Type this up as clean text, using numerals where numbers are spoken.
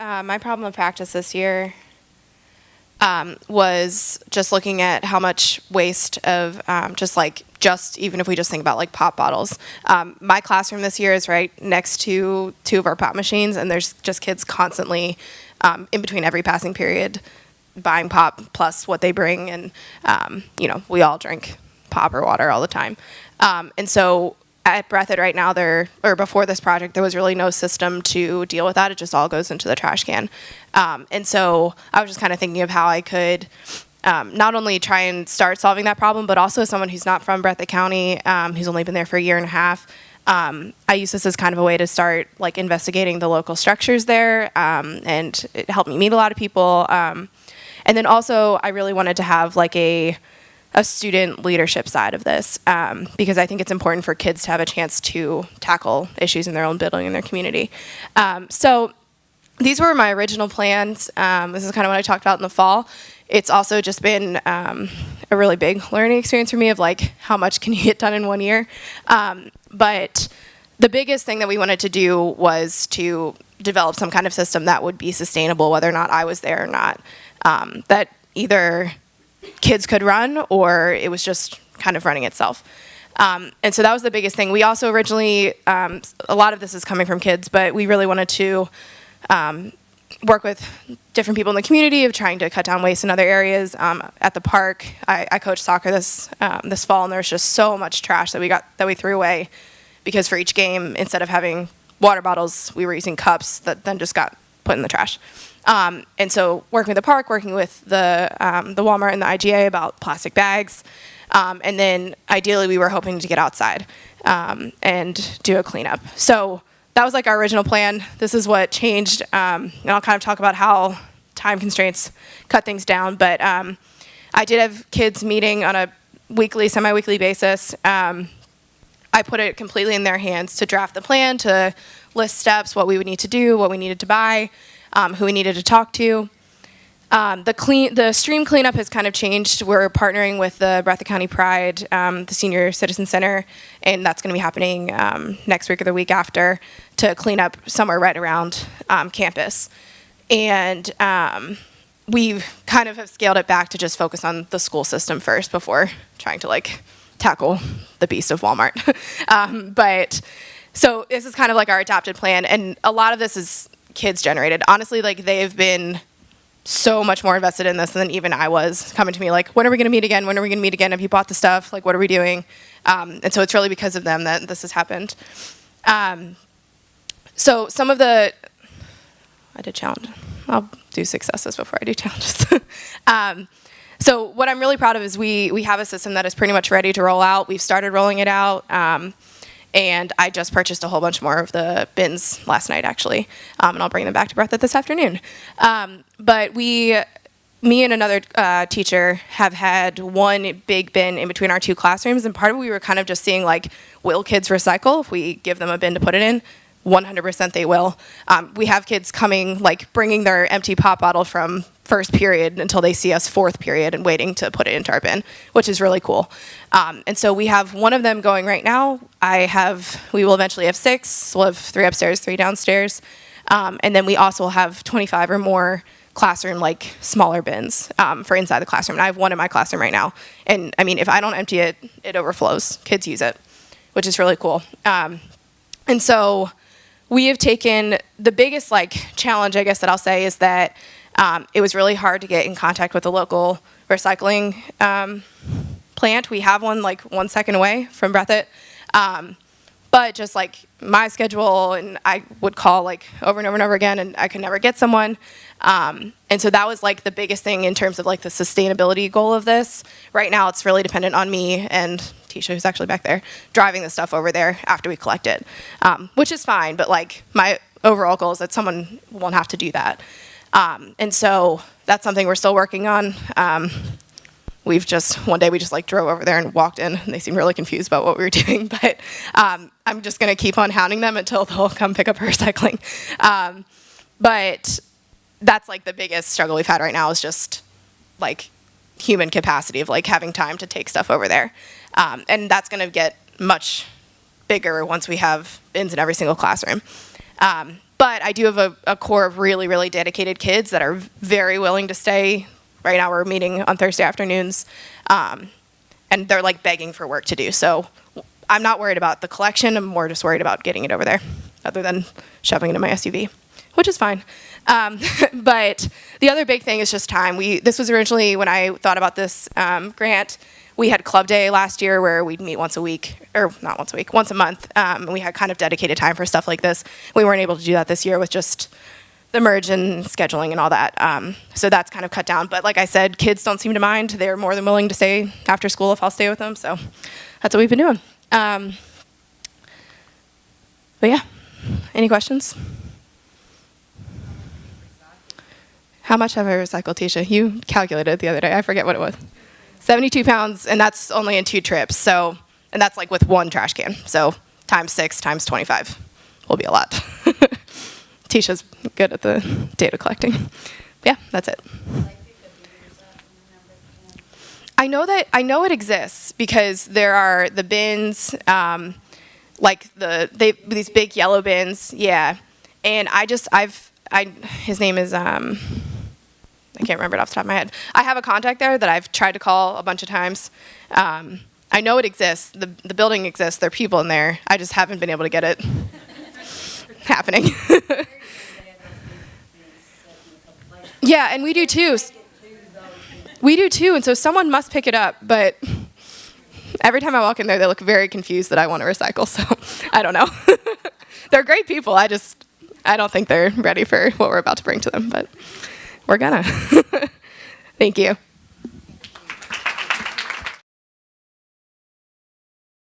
My problem of practice this year was just looking at how much waste of just even if we just think about like pop bottles. My classroom this year is right next to two of our pop machines, and there's just kids constantly in between every passing period buying pop plus what they bring, and we all drink pop or water all the time. And so at Breathitt right now, before this project, there was really no system to deal with that. It just all goes into the trash can. And so I was just kind of thinking of how I could not only try and start solving that problem, but also as someone who's not from Breathitt County, who's only been there for a year and a half, I use this as kind of a way to start like investigating the local structures there, and it helped me meet a lot of people. And then also I really wanted to have like a student leadership side of this, because I think it's important for kids to have a chance to tackle issues in their own building and their community. So these were my original plans. This is kind of what I talked about in the fall. It's also just been a really big learning experience for me of like how much can you get done in 1 year. But the biggest thing that we wanted to do was to develop some kind of system that would be sustainable whether or not I was there or not. That either kids could run or it was just kind of running itself. And so that was the biggest thing. We also originally, a lot of this is coming from kids, but we really wanted to work with different people in the community of trying to cut down waste in other areas. At the park, I coached soccer this fall, and there was just so much trash that we threw away because for each game, instead of having water bottles, we were using cups that then just got put in the trash. And so working with the park, working with the Walmart and the IGA about plastic bags, and then ideally we were hoping to get outside and do a cleanup. So that was like our original plan. This is what changed, and I'll kind of talk about how time constraints cut things down. But I did have kids meeting on a weekly, semi-weekly basis. I put it completely in their hands to draft the plan, to list steps, what we would need to do, what we needed to buy, who we needed to talk to. The stream cleanup has kind of changed. We're partnering with the Breathitt County Pride, the Senior Citizen Center, and that's going to be happening next week or the week after to clean up somewhere right around campus. And we've kind of have scaled it back to just focus on the school system first before trying to like tackle the beast of Walmart. But so this is kind of like our adopted plan, and a lot of this is kids generated. Honestly, like they've been so much more invested in this than even I was, coming to me like, when are we going to meet again? When are we going to meet again? Have you bought the stuff? Like, what are we doing? And so it's really because of them that this has happened. So some of the, I did challenge. I'll do successes before I do challenges. So what I'm really proud of is we have a system that is pretty much ready to roll out. We've started rolling it out. And I just purchased a whole bunch more of the bins last night, actually, and I'll bring them back to Breathitt this afternoon. But me and another teacher have had one big bin in between our two classrooms, and part of it we were kind of just seeing, like, will kids recycle if we give them a bin to put it in? 100% they will. We have kids coming, like, bringing their empty pop bottle from first period until they see us fourth period and waiting to put it into our bin, which is really cool. And so we have one of them going right now. We will eventually have 6. We'll have 3 upstairs, 3 downstairs. And then we also will have 25 or more classroom, like smaller bins for inside the classroom. And I have one in my classroom right now. And I mean, if I don't empty it, it overflows. Kids use it, which is really cool. And so we have taken the biggest like challenge, I guess, that I'll say is that it was really hard to get in contact with the local recycling plant. We have one like 1 second away from Breathitt. But just like my schedule, and I would call like over and over and over again, and I could never get someone. And so that was like the biggest thing in terms of like the sustainability goal of this. Right now it's really dependent on me and Tisha, who's actually back there, driving the stuff over there after we collect it, which is fine. But like my overall goal is that someone won't have to do that. And so that's something we're still working on. One day we just like drove over there and walked in, and they seemed really confused about what we were doing, but I'm just gonna keep on hounding them until they'll come pick up our recycling. But that's like the biggest struggle we've had right now is just like human capacity of like having time to take stuff over there. And that's gonna get much bigger once we have bins in every single classroom. But I do have a core of really, really dedicated kids that are very willing to stay. Right now we're meeting on Thursday afternoons, and they're like begging for work to do. So I'm not worried about the collection. I'm more just worried about getting it over there, other than shoving it in my SUV, which is fine. But the other big thing is just time. This was originally, when I thought about this grant, we had club day last year where we'd meet once a week, or not once a week, once a month. And we had kind of dedicated time for stuff like this. We weren't able to do that this year with just the merge and scheduling and all that. So that's kind of cut down. But like I said, kids don't seem to mind. They're more than willing to stay after school if I'll stay with them. So that's what we've been doing. But yeah, any questions? How much have I recycled, Tisha? You calculated it the other day. I forget what it was. 72 pounds, and that's only in 2 trips. So, and that's like with 1 trash can. So times 6 times 25 will be a lot. Tisha's good at the data collecting. Yeah, that's it. I know it exists because there are the bins, like these big yellow bins. Yeah, and his name is I can't remember it off the top of my head. I have a contact there that I've tried to call a bunch of times. I know it exists. The building exists. There are people in there. I just haven't been able to get it happening. Yeah, and we do too. We do too, and so someone must pick it up. But every time I walk in there, they look very confused that I want to recycle. So I don't know. They're great people. I don't think they're ready for what we're about to bring to them. But we're gonna. Thank you.